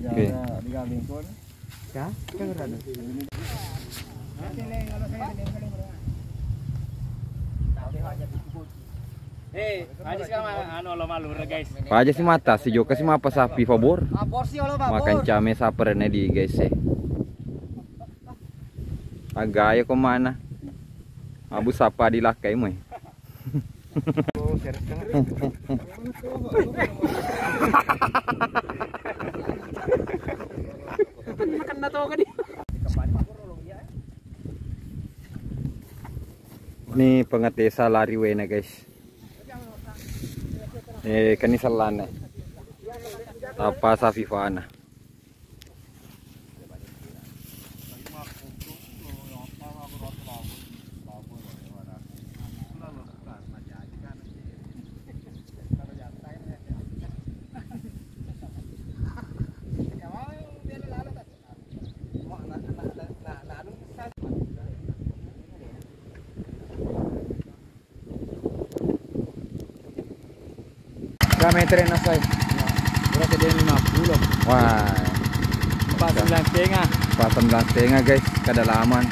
Oke. Pak aja si mata si Joka si mapa sapi favor. Makan came sapernya di guys agak ya kemana? Abu sapa dilakai mo. Ini pengetesa lari wena guys. Kanisalan apa safifana. Meter na say. Berapa dia 50. Wah. Pasang tengah guys, kedalaman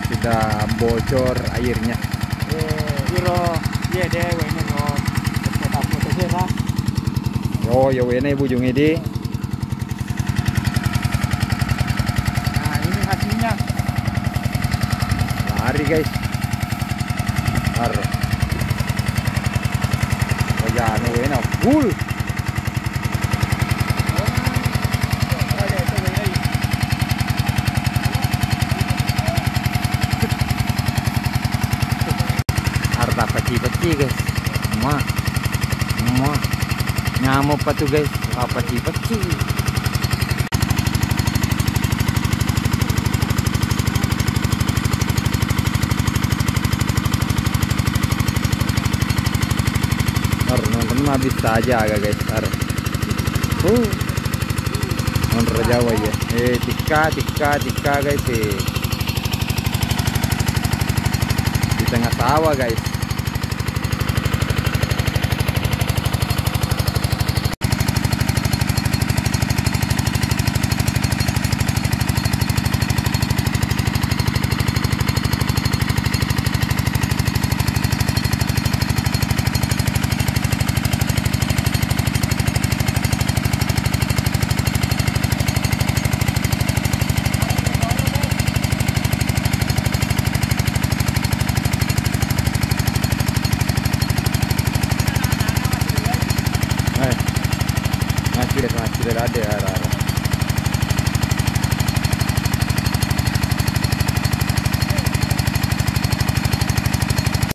sudah bocor airnya. Yo ini bujung ini. Nah, ini hasilnya. Lari guys. Jangan enak full. Harta peci-peci guys. Nyamuk apa tuh guys? Peci-peci. Habis saja agak guys. Mondor Jawa ya. Tika guys. Di tengah sawah guys.